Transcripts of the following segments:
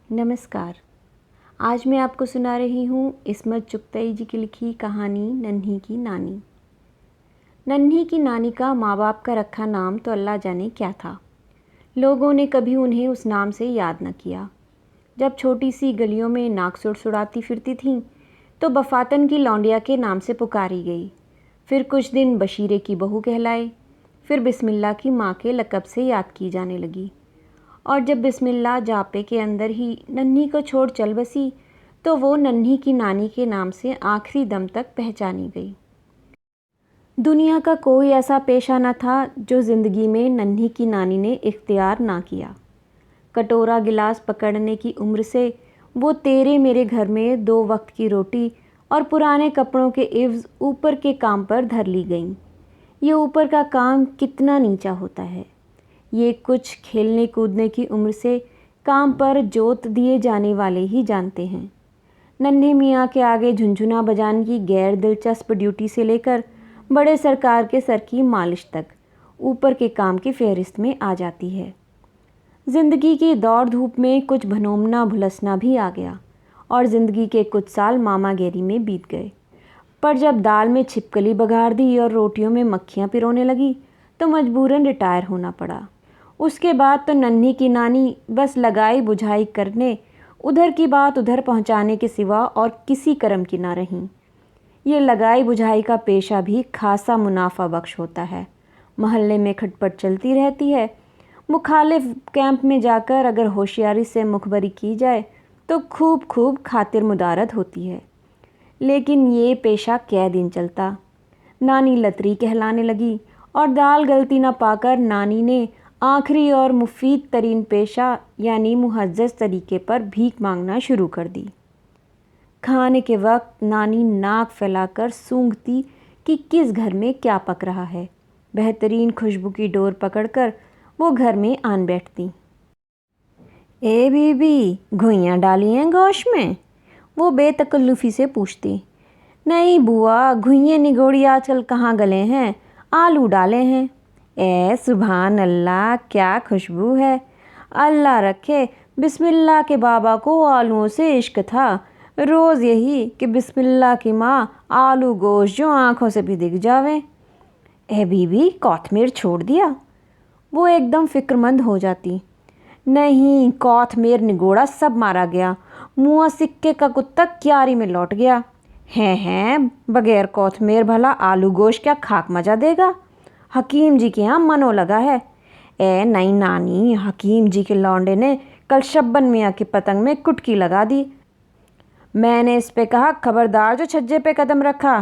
नमस्कार। आज मैं आपको सुना रही हूँ इस्मत चुगताई जी की लिखी कहानी नन्ही की नानी। नन्ही की नानी का माँ बाप का रखा नाम तो अल्लाह जाने क्या था। लोगों ने कभी उन्हें उस नाम से याद न किया। जब छोटी सी गलियों में नाक सुड़सुड़ाती फिरती थीं तो बफातन की लौंडिया के नाम से पुकारी गई। फिर कुछ दिन बशीरे की बहू कहलाए। फिर बिस्मिल्लाह की माँ के लक़ब से याद की जाने लगी। और जब बिस्मिल्लाह जापे के अंदर ही नन्ही को छोड़ चल बसी तो वो नन्ही की नानी के नाम से आखिरी दम तक पहचानी गई। दुनिया का कोई ऐसा पेशा न था जो ज़िंदगी में नन्ही की नानी ने इख्तियार ना किया। कटोरा गिलास पकड़ने की उम्र से वो तेरे मेरे घर में 2 वक्त की रोटी और पुराने कपड़ों के इव्ज़ ऊपर के काम पर धर ली गईं। ये ऊपर का काम कितना नीचा होता है। ये कुछ खेलने कूदने की उम्र से काम पर जोत दिए जाने वाले ही जानते हैं। नन्हे मियाँ के आगे झुनझुना बजाने की गैर दिलचस्प ड्यूटी से लेकर बड़े सरकार के सर की मालिश तक ऊपर के काम की फहरिस्त में आ जाती है। ज़िंदगी की दौड़ धूप में कुछ भनोमना भुलसना भी आ गया और ज़िंदगी के कुछ साल मामागेरी में बीत गए। पर जब दाल में छिपकली बघार दी और रोटियों में मक्खियाँ पिरोने लगी तो मजबूरन रिटायर होना पड़ा। उसके बाद तो नन्ही की नानी बस लगाई बुझाई करने, उधर की बात उधर पहुंचाने के सिवा और किसी कर्म की ना रहीं। ये लगाई बुझाई का पेशा भी खासा मुनाफा बख्श होता है। मोहल्ले में खटपट चलती रहती है। मुखालिफ कैंप में जाकर अगर होशियारी से मुखबरी की जाए तो खूब खूब खातिर मुदारत होती है। लेकिन ये पेशा कै दिन चलता। नानी लतरी कहलाने लगी और दाल गलती न पाकर नानी ने आखिरी और मुफीद तरीन पेशा यानी मुहज्जज तरीके पर भीख मांगना शुरू कर दी। खाने के वक्त नानी नाक फैलाकर सूंघती कि किस घर में क्या पक रहा है। बेहतरीन खुशबू की डोर पकड़कर वो घर में आन बैठती। ए बीबी, घुइयाँ डाली हैं गोश्त में? वो बेतकल्लुफ़ी से पूछती। नहीं बुआ, घुइयाँ निगोड़ी आजकल कहाँ गले हैं, आलू डाले हैं। ए सुभान अल्लाह, क्या खुशबू है। अल्लाह रखे, बिस्मिल्लाह के बाबा को आलूओं से इश्क था। रोज़ यही कि बिस्मिल्लाह की माँ आलू गोश्त जो आँखों से भी दिख जावे। ए बीबी, कोतमीर छोड़ दिया? वो एकदम फिक्रमंद हो जाती। नहीं, कोतमीर निगोड़ा सब मारा गया। मुआ सिक्के का कुत्ता क्यारी में लौट गया। हैं बगैर कोतमीर भला आलू गोश्त क्या खाक मजा देगा। हकीम जी के यहाँ मनो लगा है। ए नहीं नानी, हकीम जी के लौंडे ने कल शब्बन मियाँ की पतंग में कुटकी लगा दी। मैंने इस पे कहा खबरदार जो छज्जे पे कदम रखा।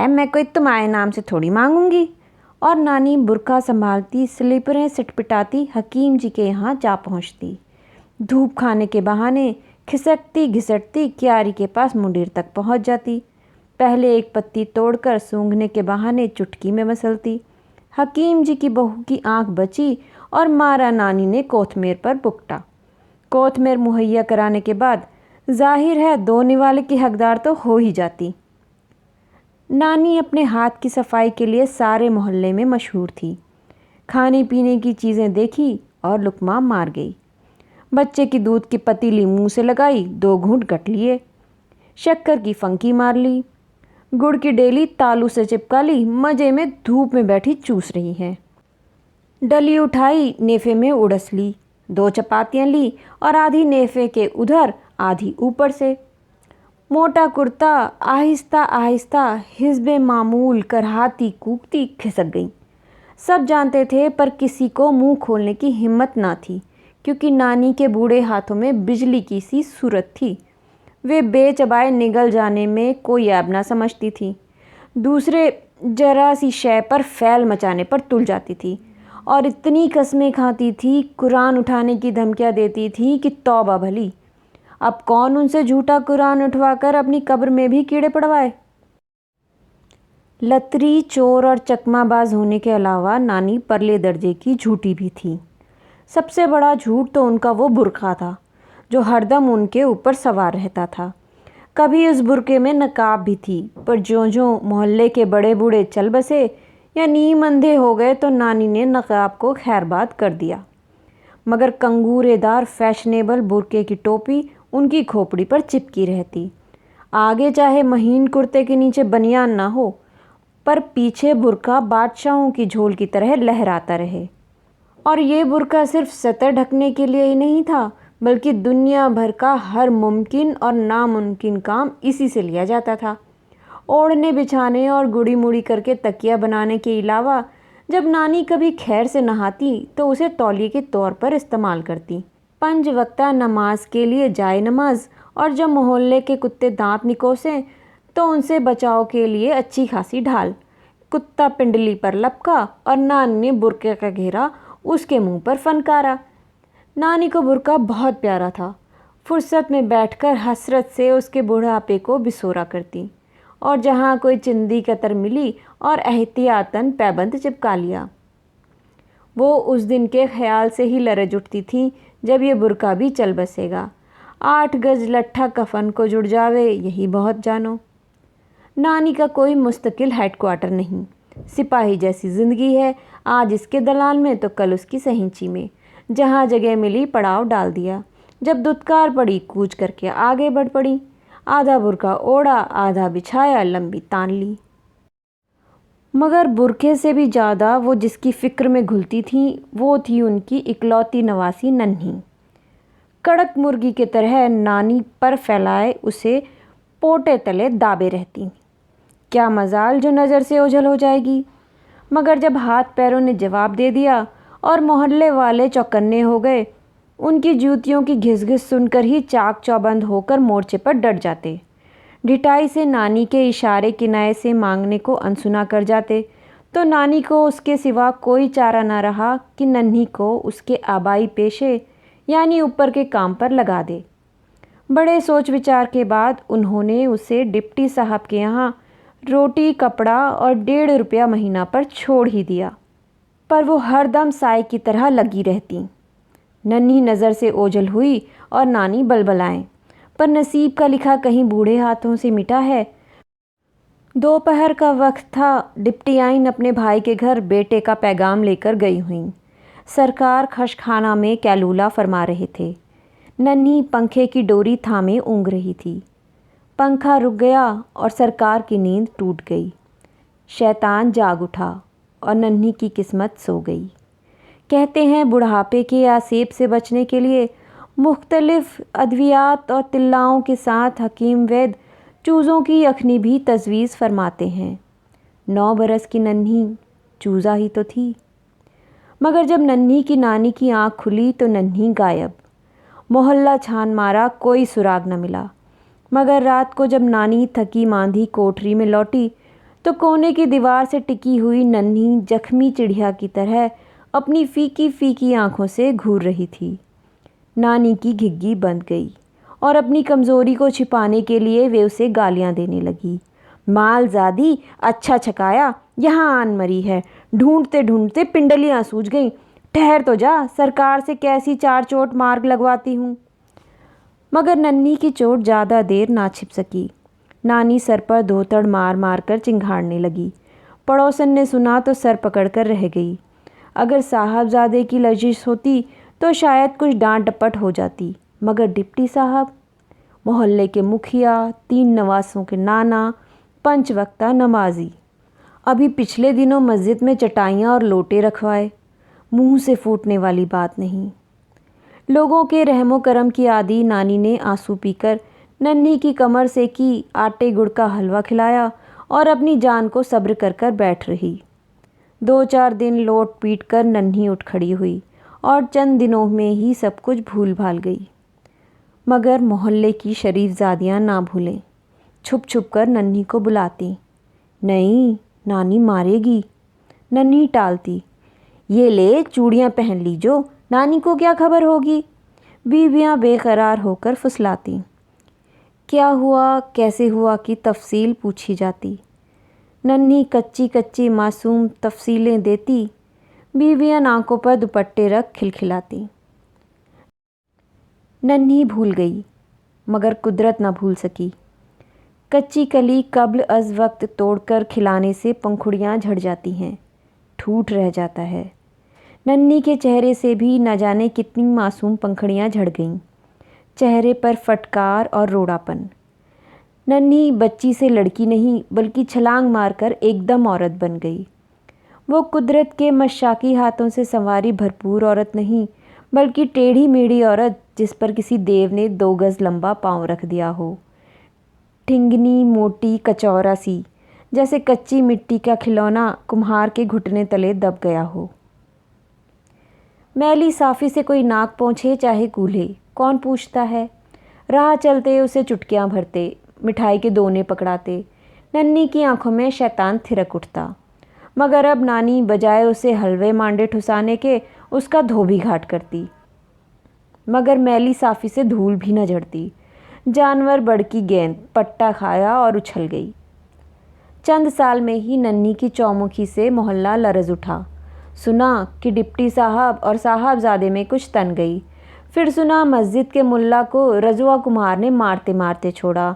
मैं कोई तुम्हारे नाम से थोड़ी मांगूंगी। और नानी बुरखा संभालती स्लीपरें सिटपिटाती हकीम जी के यहाँ जा पहुँचती। धूप खाने के बहाने खिसकती घिसटती क्यारी के पास मुंडेर तक पहुँच जाती। पहले एक पत्ती तोड़कर सूंघने के बहाने चुटकी में मसलती। हकीम जी की बहू की आंख बची और मारा नानी ने कोतमीर पर बुकटा। कोतमीर मुहैया कराने के बाद जाहिर है दोने वाले की हकदार तो हो ही जाती। नानी अपने हाथ की सफाई के लिए सारे मोहल्ले में मशहूर थी। खाने पीने की चीज़ें देखी और लुकमा मार गई। बच्चे की दूध की पतीली मुंह से लगाई, 2 घूंट गट लिए। शक्कर की फंकी मार ली। गुड़ की डेली तालू से चिपका ली, मज़े में धूप में बैठी चूस रही है। डली उठाई, नेफे में उड़स ली। 2 चपातियाँ ली और आधी नेफे के उधर आधी ऊपर से। मोटा कुर्ता आहिस्ता आहिस्ता हिस्बे मामूल करहाती कूकती खिसक गई। सब जानते थे पर किसी को मुंह खोलने की हिम्मत ना थी, क्योंकि नानी के बूढ़े हाथों में बिजली की सी सूरत थी। वे बेचबाए निगल जाने में कोई ऐब ना समझती थी। दूसरे जरा सी शय पर फैल मचाने पर तुल जाती थी और इतनी कस्में खाती थी, कुरान उठाने की धमकियाँ देती थी कि तौबा भली। अब कौन उनसे झूठा कुरान उठवाकर अपनी कब्र में भी कीड़े पड़वाए। लतरी, चोर और चकमाबाज होने के अलावा नानी परले दर्जे की झूठी भी थी। सबसे बड़ा झूठ तो उनका वो बुरखा था जो हरदम उनके ऊपर सवार रहता था। कभी उस बुरके में नकाब भी थी, पर ज्यों-ज्यों मोहल्ले के बड़े बूढ़े चल बसे या नीम अंधे हो गए तो नानी ने नकाब को खैरबाद कर दिया। मगर कंगूरेदार फैशनेबल बुर्के की टोपी उनकी खोपड़ी पर चिपकी रहती। आगे चाहे महीन कुर्ते के नीचे बनियान ना हो, पर पीछे बुर्का बादशाहों की झोल की तरह लहराता रहे। और ये बुर्का सिर्फ सतह ढकने के लिए ही नहीं था, बल्कि दुनिया भर का हर मुमकिन और नामुमकिन काम इसी से लिया जाता था। ओढ़ने बिछाने और गुड़ी मुड़ी करके तकिया बनाने के अलावा जब नानी कभी खैर से नहाती तो उसे तौलिए के तौर पर इस्तेमाल करती। 5 वक्ता नमाज के लिए जाए नमाज, और जब मोहल्ले के कुत्ते दांत निकोसे तो उनसे बचाव के लिए अच्छी खासी ढाल। कुत्ता पिंडली पर लपका और नानी ने बुर्के का घेरा उसके मुंह पर फनकारा। नानी को बुर्का बहुत प्यारा था। फुर्सत में बैठकर हसरत से उसके बुढ़ापे को बिसोरा करती, और जहाँ कोई चिंदी कतर मिली और एहतियातन पैबंद चिपका लिया। वो उस दिन के ख्याल से ही लरज उठती थी जब ये बुर्का भी चल बसेगा। 8 गज लट्ठा कफन को जुड़ जावे, यही बहुत जानो। नानी का कोई मुस्तकिल हेडक्वार्टर नहीं, सिपाही जैसी ज़िंदगी है। आज इसके दलाल में तो कल उसकी सहिंची में। जहाँ जगह मिली पड़ाव डाल दिया। जब दुत्कार पड़ी कूच करके आगे बढ़ पड़ी। आधा बुर्का ओढ़ा, आधा बिछाया, लंबी तान ली। मगर बुर्के से भी ज़्यादा वो जिसकी फ़िक्र में घुलती थी, वो थी उनकी इकलौती नवासी नन्ही। कड़क मुर्गी के तरह नानी पर फैलाए उसे पोटे तले दाबे रहती। क्या मजाल जो नज़र से ओझल हो जाएगी। मगर जब हाथ पैरों ने जवाब दे दिया और मोहल्ले वाले चौकन्ने हो गए, उनकी जूतियों की घिस-घिस सुनकर ही चाक चौबंद होकर मोर्चे पर डट जाते। ढिठाई से नानी के इशारे किनारे से मांगने को अनसुना कर जाते, तो नानी को उसके सिवा कोई चारा न रहा कि नन्ही को उसके आबाई पेशे यानी ऊपर के काम पर लगा दे। बड़े सोच विचार के बाद उन्होंने उसे डिप्टी साहब के यहाँ रोटी, कपड़ा और 1.5 रुपया महीना पर छोड़ ही दिया। पर वो हरदम साए की तरह लगी रहती। नन्ही नज़र से ओझल हुई और नानी बलबलाएं, पर नसीब का लिखा कहीं बूढ़े हाथों से मिटा है। दोपहर का वक्त था। डिप्टी आइन अपने भाई के घर बेटे का पैगाम लेकर गई हुई। सरकार खशखाना में कैलूला फरमा रहे थे। नन्ही पंखे की डोरी थामे ऊँघ रही थी। पंखा रुक गया और सरकार की नींद टूट गई। शैतान जाग उठा और नन्ही की किस्मत सो गई। कहते हैं बुढ़ापे के आसेब से बचने के लिए मुख्तलिफ अद्वियात और तिल्लाओं के साथ हकीम वैद चूज़ों की यखनी भी तजवीज़ फरमाते हैं। 9 बरस की नन्ही चूज़ा ही तो थी। मगर जब नन्ही की नानी की आँख खुली तो नन्ही गायब। मोहल्ला छान मारा, कोई सुराग न मिला। मगर रात को जब नानी थकी मांधी कोठरी में लौटी तो कोने की दीवार से टिकी हुई नन्ही जख्मी चिड़िया की तरह अपनी फीकी फीकी आँखों से घूर रही थी। नानी की घिग्गी बंद गई और अपनी कमज़ोरी को छिपाने के लिए वे उसे गालियाँ देने लगी। मालज़ादी, अच्छा छकाया, यहाँ आन मरी है, ढूंढते ढूंढते पिंडलियाँ सूझ गईं। ठहर तो जा, सरकार से कैसी 4 चोट मार्ग लगवाती हूँ। मगर नन्ही की चोट ज़्यादा देर ना छिप सकी। नानी सर पर धोतड़ मार मार कर चिंघाड़ने लगी। पड़ोसन ने सुना तो सर पकड़कर रह गई। अगर साहबजादे की लजिश होती तो शायद कुछ डांट डपट हो जाती, मगर डिप्टी साहब, मोहल्ले के मुखिया, 3 नवासों के नाना, 5 वक्ता नमाजी, अभी पिछले दिनों मस्जिद में चटाइयाँ और लोटे रखवाए। मुंह से फूटने वाली बात नहीं। लोगों के रहमो करम की आदी नानी ने आंसू पीकर नन्ही की कमर से की आटे गुड़ का हलवा खिलाया और अपनी जान को सब्र कर कर बैठ रही। 2-4 दिन लोट पीट कर नन्ही उठ खड़ी हुई और चंद दिनों में ही सब कुछ भूल भाल गई। मगर मोहल्ले की शरीफजादियाँ ना भूलें। छुप छुप कर नन्ही को बुलाती। नहीं, नानी मारेगी। नन्ही टालती। ये ले, चूड़ियाँ पहन लीजो, नानी को क्या खबर होगी। बीवियाँ बेकरार होकर फुसलाती। क्या हुआ, कैसे हुआ की तफसील पूछी जाती। नन्ही कच्ची कच्ची मासूम तफसीलें देती। बीवियाँ नाकों पर दुपट्टे रख खिलखिलाती। नन्ही भूल गई, मगर कुदरत न भूल सकी। कच्ची कली कब्ल अज़ वक्त तोड़कर खिलाने से पंखुड़ियाँ झड़ जाती हैं, ठूठ रह जाता है। नन्ही के चेहरे से भी न जाने कितनी मासूम पंखुड़ियाँ झड़ गईं। चेहरे पर फटकार और रोड़ापन। नन्ही बच्ची से लड़की नहीं बल्कि छलांग मारकर एकदम औरत बन गई। वो कुदरत के मशाकी हाथों से संवारी भरपूर औरत नहीं बल्कि टेढ़ी मेढ़ी औरत जिस पर किसी देव ने 2 गज लंबा पाँव रख दिया हो। ठिंगनी मोटी कचौरा सी, जैसे कच्ची मिट्टी का खिलौना कुम्हार के घुटने तले दब गया हो। मैली साफ़ी से कोई नाक पोंछे चाहे कूल्हे, कौन पूछता है। राह चलते उसे चुटकियाँ भरते, मिठाई के दोने पकड़ाते। नन्ही की आंखों में शैतान थिरक उठता। मगर अब नानी बजाय उसे हलवे मांडे ठुसाने के उसका धोबी घाट करती। मगर मैली साफ़ी से धूल भी न झड़ती। जानवर बड़की गेंद पट्टा खाया और उछल गई। चंद साल में ही नन्ही की चौमुखी से मोहल्ला लरज़ उठा। सुना कि डिप्टी साहब और साहबजादे में कुछ तन गई। फिर सुना मस्जिद के मुल्ला को रजुआ कुम्हार ने मारते मारते छोड़ा।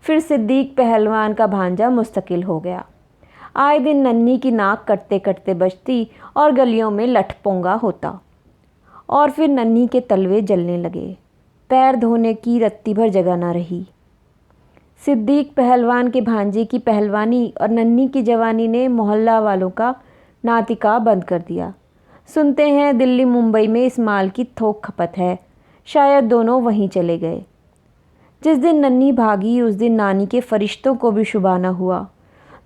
फिर सिद्दीक पहलवान का भांजा मुस्तकिल हो गया। आए दिन नन्ही की नाक कटते कटते बचती और गलियों में लठपोंगा होता। और फिर नन्ही के तलवे जलने लगे। पैर धोने की रत्ती भर जगह न रही। सिद्दीक पहलवान के भांजे की पहलवानी और नन्ही की जवानी ने मोहल्ला वालों का नातिका बंद कर दिया। सुनते हैं दिल्ली मुंबई में इस माल की थोक खपत है। शायद दोनों वहीं चले गए। जिस दिन नन्ही भागी उस दिन नानी के फरिश्तों को भी शुबा न हुआ।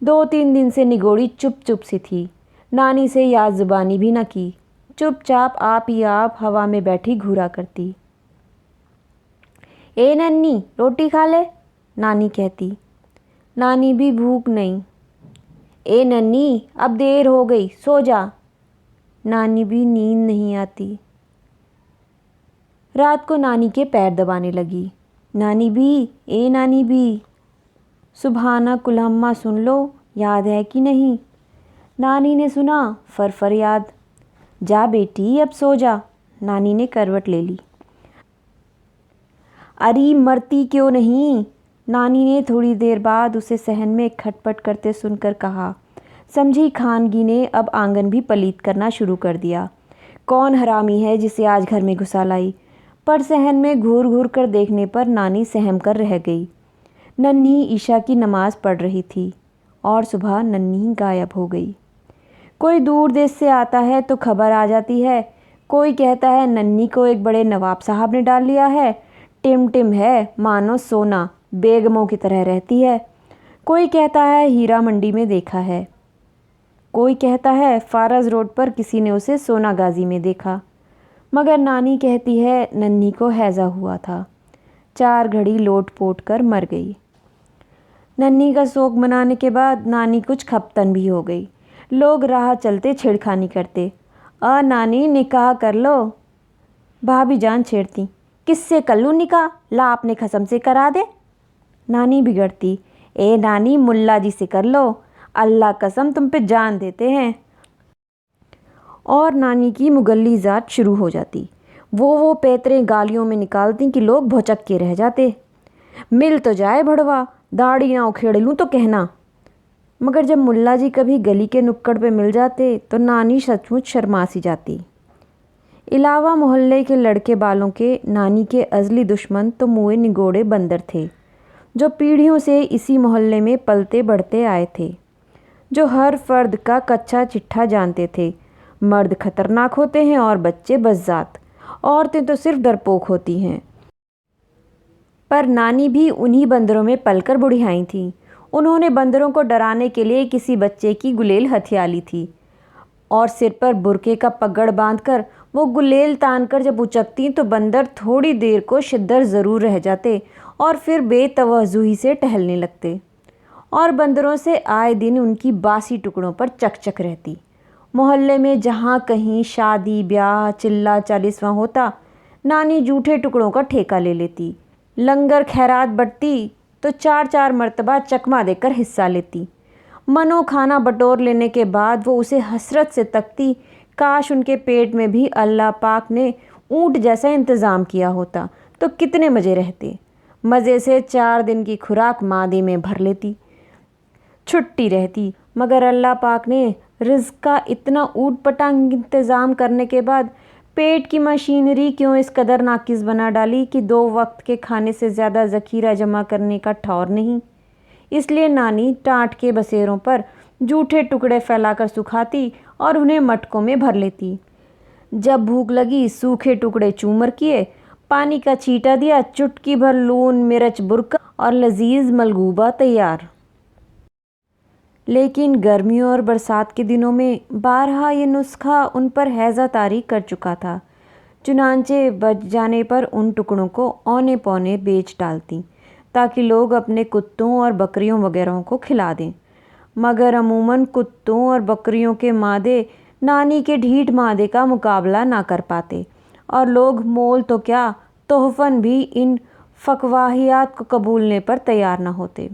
2-3 दिन से निगोड़ी चुप चुप सी थी। नानी से याद जुबानी भी न की। चुपचाप आप ही आप हवा में बैठी घूरा करती। ए नन्ही, रोटी खा ले, नानी कहती। नानी भी भूख नहीं। ए नन्ही, अब देर हो गई, सो जा। नानी भी नींद नहीं आती। रात को नानी के पैर दबाने लगी। नानी भी, ए नानी भी, सुबहाना कुल्हम्मा सुन लो, याद है कि नहीं। नानी ने सुना, फर याद। जा बेटी, अब सो जा। नानी ने करवट ले ली। अरे मरती क्यों नहीं, नानी ने थोड़ी देर बाद उसे सहन में खटपट करते सुनकर कहा। समझी खानगी ने अब आंगन भी पलीत करना शुरू कर दिया। कौन हरामी है जिसे आज घर में घुसा लाई। पर सहन में घूर घूर कर देखने पर नानी सहम कर रह गई। नन्ही ईशा की नमाज पढ़ रही थी और सुबह नन्ही गायब हो गई। कोई दूर देश से आता है तो खबर आ जाती है। कोई कहता है नन्ही को एक बड़े नवाब साहब ने डाल लिया है। टिम है, मानो सोना, बेगमों की तरह रहती है। कोई कहता है हीरा मंडी में देखा है। कोई कहता है फारज रोड पर किसी ने उसे सोनागाजी में देखा। मगर नानी कहती है नन्ही को हैज़ा हुआ था। 4 घड़ी लोट पोट कर मर गई। नन्ही का शोक मनाने के बाद नानी कुछ खपतन भी हो गई। लोग राह चलते छेड़खानी करते। नानी, निकाह कर लो। भाभी जान छेड़ती। किससे कर लूँ निकाह, ला अपने कसम से करा दे। नानी बिगड़ती। ए नानी, मुल्ला जी से कर लो, अल्लाह कसम तुम पे जान देते हैं। और नानी की मुगल्ली ज़ात शुरू हो जाती। वो पैतरे गालियों में निकालती कि लोग भौचक के रह जाते। मिल तो जाए भड़वा, दाढ़ी ना उखेड़ लूँ तो कहना। मगर जब मुल्ला जी कभी गली के नुक्कड़ पे मिल जाते तो नानी सचमुच शर्मा सी जाती। इलावा मोहल्ले के लड़के बालों के नानी के अज़ली दुश्मन तो मुए निगोड़े बंदर थे, जो पीढ़ियों से इसी मोहल्ले में पलते बढ़ते आए थे, जो हर फर्द का कच्चा चिट्ठा जानते थे। मर्द खतरनाक होते हैं और बच्चे बज़्ज़ात, औरतें तो सिर्फ डरपोक होती हैं। पर नानी भी उन्हीं बंदरों में पलकर बुढ़ियाई थीं। उन्होंने बंदरों को डराने के लिए किसी बच्चे की गुलेल हथिया थी और सिर पर बुरके का पगड़ बांधकर वो गुलेल तानकर जब उचकती तो बंदर थोड़ी देर को शिद्दर ज़रूर रह जाते और फिर बेतवज़ुही से टहलने लगते। और बंदरों से आए दिन उनकी बासी टुकड़ों पर चकचक रहती। मोहल्ले में जहाँ कहीं शादी ब्याह चिल्ला चालीसवां होता, नानी जूठे टुकड़ों का ठेका ले लेती। लंगर खैरात बढ़ती तो 4-4 मर्तबा चकमा देकर हिस्सा लेती। मनो खाना बटोर लेने के बाद वो उसे हसरत से तकती, काश उनके पेट में भी अल्लाह पाक ने ऊँट जैसा इंतज़ाम किया होता तो कितने मज़े रहते। मज़े से 4 दिन की खुराक मादे में भर लेती, छुट्टी रहती। मगर अल्लाह पाक ने रिज़्क का इतना ऊट-पटांग इंतज़ाम करने के बाद पेट की मशीनरी क्यों इस कदर नाकिस बना डाली कि 2 वक्त के खाने से ज़्यादा ज़ख़ीरा जमा करने का ठौर नहीं। इसलिए नानी टाट के बसेरों पर जूठे टुकड़े फैलाकर सुखाती और उन्हें मटकों में भर लेती। जब भूख लगी सूखे टुकड़े चूमर किए, पानी का छींटा दिया, चुटकी भर लून मिर्च बुरका और लजीज मलगूबा तैयार। लेकिन गर्मियों और बरसात के दिनों में बारहा ये नुस्खा उन पर हैज़ा तारी कर चुका था। चुनांचे बच जाने पर उन टुकड़ों को औने पौने बेच डालती ताकि लोग अपने कुत्तों और बकरियों वगैरह को खिला दें। मगर अमूमन कुत्तों और बकरियों के मादे नानी के ढीठ मादे का मुकाबला ना कर पाते और लोग मोल तो क्या तोहफ़न भी इन फ़कवाहियात को कबूलने पर तैयार न होते।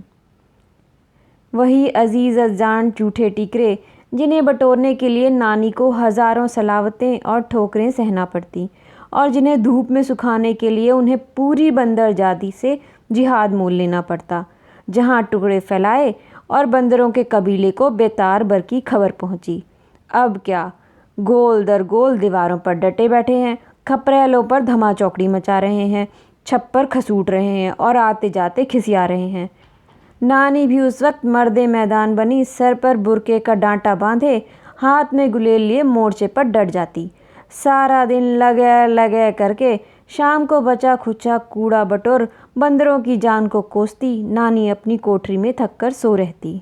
वही अजीज़ अजान जूठे टिकरे जिन्हें बटोरने के लिए नानी को हज़ारों सलावतें और ठोकरें सहना पड़ती और जिन्हें धूप में सुखाने के लिए उन्हें पूरी बंदरजादी से जिहाद मोल लेना पड़ता। जहाँ टुकड़े फैलाए और बंदरों के कबीले को बेतार बर की खबर पहुँची। अब क्या, गोल दर गोल दीवारों पर डटे बैठे हैं, खपरेलों पर धमाचौकड़ी मचा रहे हैं, छप्पर खसूट रहे हैं और आते जाते खिसिया रहे हैं। नानी भी उस वक्त मर्दे मैदान बनी, सर पर बुरके का डांटा बांधे, हाथ में गुलेल लिए मोर्चे पर डट जाती। सारा दिन लगे लगे करके शाम को बचा खुचा कूड़ा बटोर बंदरों की जान को कोसती नानी अपनी कोठरी में थक कर सो रहती।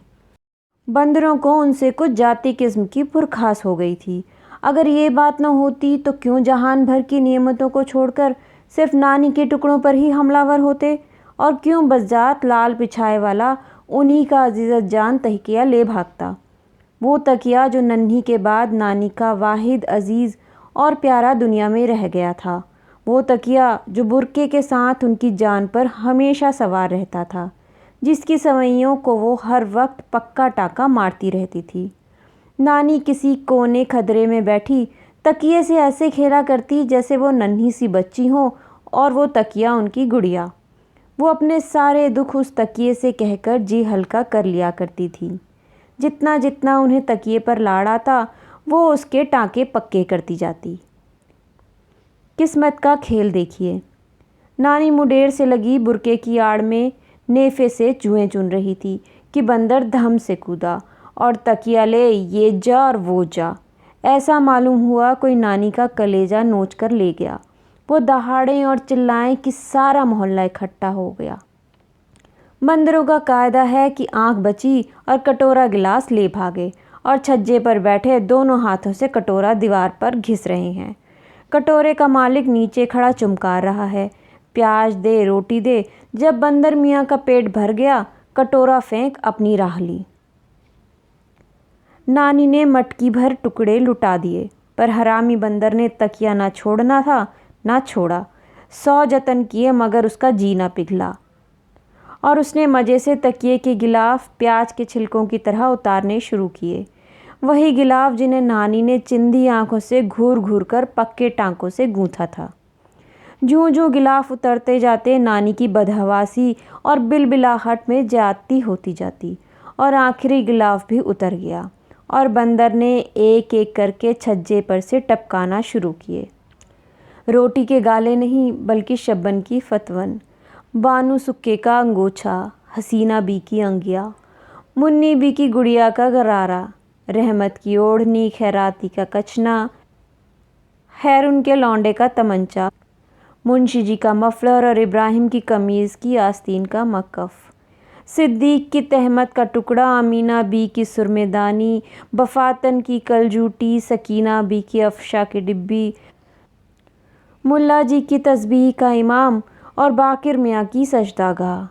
बंदरों को उनसे कुछ जाति किस्म की पुरखास हो गई थी। अगर ये बात न होती तो क्यों जहान भर की नियमतों को छोड़कर सिर्फ नानी के टुकड़ों पर ही हमलावर होते, और क्यों बज़ात लाल पिछाए वाला उन्हीं का अजीज़त जान तकिया ले भागता। वो तकिया जो नन्ही के बाद नानी का वाहिद अजीज़ और प्यारा दुनिया में रह गया था। वो तकिया जो बुरके के साथ उनकी जान पर हमेशा सवार रहता था, जिसकी सवैयों को वो हर वक्त पक्का टाका मारती रहती थी। नानी किसी कोने खदरे में बैठी तकिए से ऐसे खेला करती जैसे वो नन्ही सी बच्ची हो और वो तकिया उनकी गुड़िया। वो अपने सारे दुख उस तकिए से कहकर जी हल्का कर लिया करती थी। जितना जितना उन्हें तकिए पर लाड़ आता वो उसके टाँके पक्के करती जाती। किस्मत का खेल देखिए। नानी मुडेर से लगी बुरके की आड़ में नेफे से जुएं चुन रही थी कि बंदर धम से कूदा और तकिया ले ये जा और वो जा। ऐसा मालूम हुआ कोई नानी का कलेजा नोच कर ले गया। वो दहाड़ें और चिल्लाएं कि सारा मोहल्ला इकट्ठा हो गया। बंदरों का कायदा है कि आंख बची और कटोरा गिलास ले भागे और छज्जे पर बैठे दोनों हाथों से कटोरा दीवार पर घिस रहे हैं। कटोरे का मालिक नीचे खड़ा चुमकार रहा है, प्याज दे रोटी दे। जब बंदर मियाँ का पेट भर गया, कटोरा फेंक अपनी राह ली। नानी ने मटकी भर टुकड़े लुटा दिए, पर हरामी बंदर ने तकिया ना छोड़ना था ना छोड़ा। 100 जतन किए मगर उसका जी ना पिघला और उसने मज़े से तकिए के गिलाफ प्याज के छिलकों की तरह उतारने शुरू किए। वही गिलाफ जिन्हें नानी ने चिंदी आंखों से घूर घूर कर पक्के टांकों से गूंथा था। जूं जूं गिलाफ उतरते जाते नानी की बदहवासी और बिलबिलाहट में ज्यादती होती जाती और आखिरी गिलाफ भी उतर गया और बंदर ने एक एक करके छज्जे पर से टपकाना शुरू किए। रोटी के गाले नहीं बल्कि शब्बन की फतवन, बानू सुक्के का अंगोछा, हसीना बी की अंगिया, मुन्नी बी की गुड़िया का गरारा, रहमत की ओढ़नी, खैराती का कचना, हैरून के लौंडे का तमंचा, मुंशी जी का मफलर और इब्राहिम की कमीज़ की आस्तीन का मक्कफ, सिद्दीक की तहमत का टुकड़ा, अमीना बी की सुरमेदानी, बफातन की कलजूटी, सकीना बी की अफशा की डिब्बी, मुल्ला जी की तस्बीह का इमाम और बाकिर मियाँ की सजदागाह,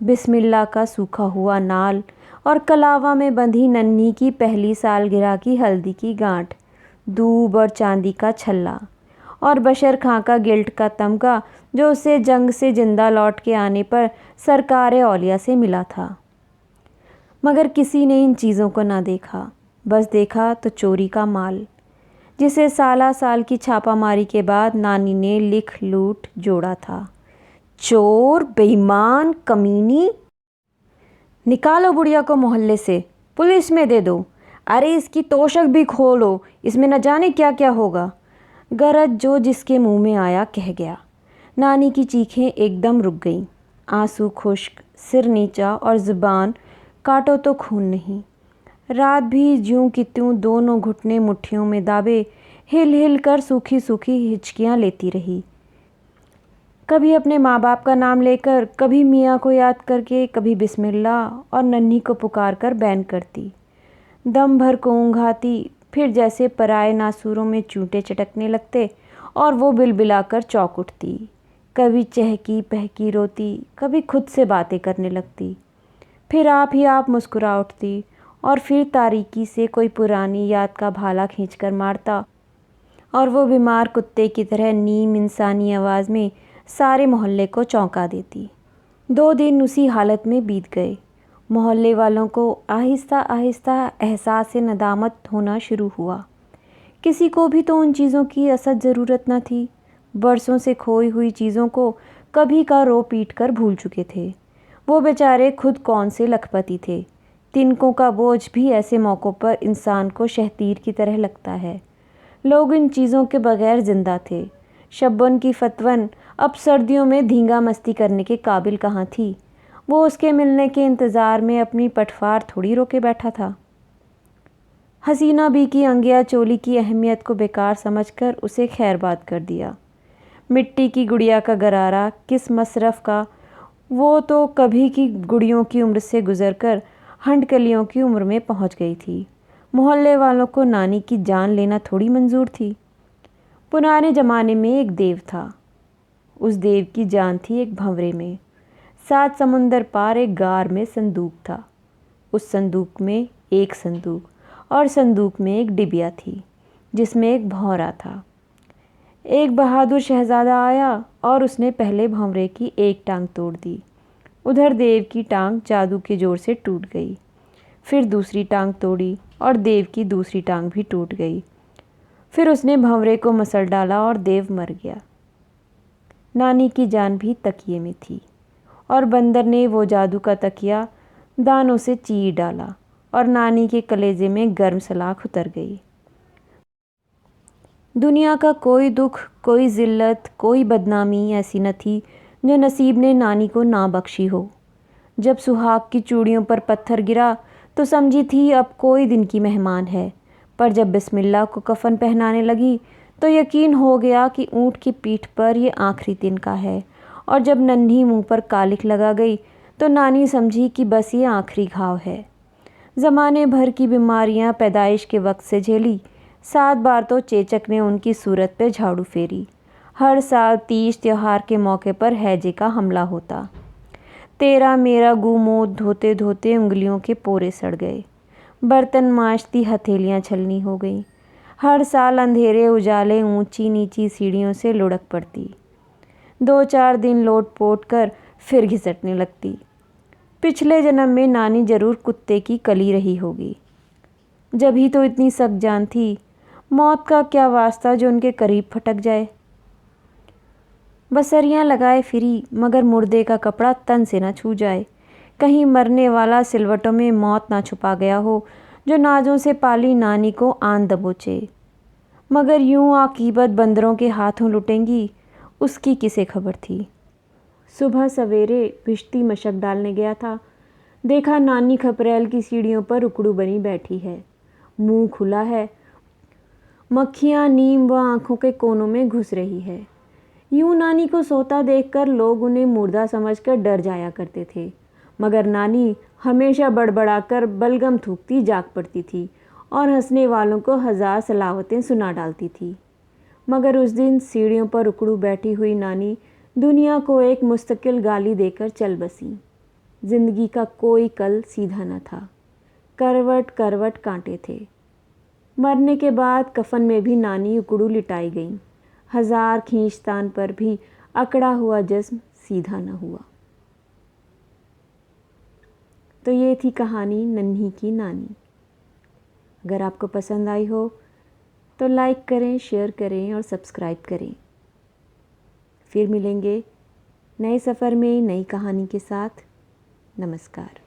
बिस्मिल्लाह का सूखा हुआ नाल और कलावा में बंधी नन्ही की पहली सालगिरह की हल्दी की गांठ, दूब और चांदी का छल्ला और बशर खां का गिल्ट का तमगा जो उसे जंग से जिंदा लौट के आने पर सरकार औलिया से मिला था। मगर किसी ने इन चीज़ों को ना देखा, बस देखा तो चोरी का माल, जिसे साला साल की छापामारी के बाद नानी ने लिख लूट जोड़ा था। चोर, बेईमान, कमीनी, निकालो बुढ़िया को मोहल्ले से, पुलिस में दे दो। अरे इसकी तोशक भी खोलो, इसमें न जाने क्या क्या होगा। गरज जो जिसके मुंह में आया कह गया। नानी की चीखें एकदम रुक गईं। आंसू खुश्क, सिर नीचा और ज़ुबान काटो तो खून नहीं। रात भी ज्यों की त्यों दोनों घुटने मुट्ठियों में दाबे हिल हिल कर सूखी सूखी हिचकियाँ लेती रही। कभी अपने माँ बाप का नाम लेकर, कभी मियाँ को याद करके, कभी बिस्मिल्लाह और नन्ही को पुकार कर बैन करती। दम भर को ऊँघ आती, फिर जैसे पराए नासूरों में चूंटे चटकने लगते और वो बिलबिलाकर चौंक उठती। कभी चहकी पहकी रोती, कभी खुद से बातें करने लगती, फिर आप ही आप मुस्कुरा उठती और फिर तारीकी से कोई पुरानी याद का भाला खींचकर मारता और वो बीमार कुत्ते की तरह नीम इंसानी आवाज़ में सारे मोहल्ले को चौंका देती। 2 दिन उसी हालत में बीत गए। मोहल्ले वालों को आहिस्ता आहिस्ता एहसास नदामत होना शुरू हुआ। किसी को भी तो उन चीज़ों की असद ज़रूरत न थी। बरसों से खोई हुई चीज़ों को कभी का रो पीट कर भूल चुके थे। वो बेचारे खुद कौन से लखपति थे। तिनकों का बोझ भी ऐसे मौक़ों पर इंसान को शहतीर की तरह लगता है। लोग इन चीज़ों के बगैर ज़िंदा थे। शब्बन की फतवन अब सर्दियों में धींगा मस्ती करने के काबिल कहाँ थी। वो उसके मिलने के इंतज़ार में अपनी पटवार थोड़ी रोके बैठा था। हसीना बी की अंगिया चोली की अहमियत को बेकार समझकर उसे खैरबाद कर दिया। मिट्टी की गुड़िया का गरारा किस मसरफ़ का, वो तो कभी की गुड़ियों की उम्र से गुज़रकर हंडकलियों की उम्र में पहुंच गई थी। मोहल्ले वालों को नानी की जान लेना थोड़ी मंजूर थी। पुराने ज़माने में एक देव था। उस देव की जान थी एक भंवरे में। 7 समुंदर पार एक गार में संदूक था। उस संदूक में एक संदूक और संदूक में एक डिबिया थी जिसमें एक भंवरा था। एक बहादुर शहज़ादा आया और उसने पहले भंवरे की एक टांग तोड़ दी। उधर देव की टांग जादू के जोर से टूट गई। फिर दूसरी टांग तोड़ी और देव की दूसरी टांग भी टूट गई। फिर उसने भंवरे को मसल डाला और देव मर गया। नानी की जान भी तकिए में थी और बंदर ने वो जादू का तकिया दानों से चीर डाला और नानी के कलेजे में गर्म सलाख उतर गई। दुनिया का कोई दुख, कोई ज़िल्लत, कोई बदनामी ऐसी न थी जो नसीब ने नानी को ना बख्शी हो। जब सुहाग की चूड़ियों पर पत्थर गिरा तो समझी थी अब कोई दिन की मेहमान है, पर जब बिस्मिल्लाह को कफन पहनाने लगी तो यकीन हो गया कि ऊँट की पीठ पर ये आखिरी दिन का है। और जब नन्ही मुंह पर कालिख लगा गई तो नानी समझी कि बस ये आखिरी घाव है। ज़माने भर की बीमारियां पैदाइश के वक्त से झेली। 7 बार तो चेचक ने उनकी सूरत पे झाड़ू फेरी। हर साल तीज त्योहार के मौके पर हैजे का हमला होता। तेरा मेरा गुमोद धोते धोते उंगलियों के पोरे सड़ गए। बर्तन मांजती हथेलियां छलनी हो गई। हर साल अंधेरे उजाले ऊंची नीची सीढ़ियों से लुढ़क पड़ती। 2-4 दिन लोट पोट कर फिर घिसटने लगती। पिछले जन्म में नानी जरूर कुत्ते की कली रही होगी। जब ही तो इतनी सख्त जान थी, मौत का क्या वास्ता जो उनके करीब फटक जाए। बसरियां लगाए फिरी मगर मुर्दे का कपड़ा तन से न छू जाए। कहीं मरने वाला सिलवटों में मौत ना छुपा गया हो जो नाजों से पाली नानी को आन दबोचे। मगर यूं आकीबत बंदरों के हाथों लुटेंगी, उसकी किसे खबर थी। सुबह सवेरे भिश्ती मशक डालने गया था। देखा नानी खपरेल की सीढ़ियों पर उकड़ू बनी बैठी है। मुंह खुला है। मक्खियाँ नीम व आँखों के कोनों में घुस रही है। यूं नानी को सोता देखकर लोग उन्हें मुर्दा समझकर डर जाया करते थे, मगर नानी हमेशा बड़बड़ाकर बलगम थूकती जाग पड़ती थी और हंसने वालों को 1000 सलावतें सुना डालती थी। मगर उस दिन सीढ़ियों पर उकड़ू बैठी हुई नानी दुनिया को एक मुस्तकिल गाली देकर चल बसी। जिंदगी का कोई कल सीधा न था। करवट करवट कांटे थे। मरने के बाद कफन में भी नानी उकड़ू लिटाई गई। 1000 खींचतान पर भी अकड़ा हुआ जिस्म सीधा न हुआ। तो ये थी कहानी नन्ही की नानी। अगर आपको पसंद आई हो तो लाइक करें, शेयर करें और सब्सक्राइब करें। फिर मिलेंगे नए सफ़र में नई कहानी के साथ। नमस्कार।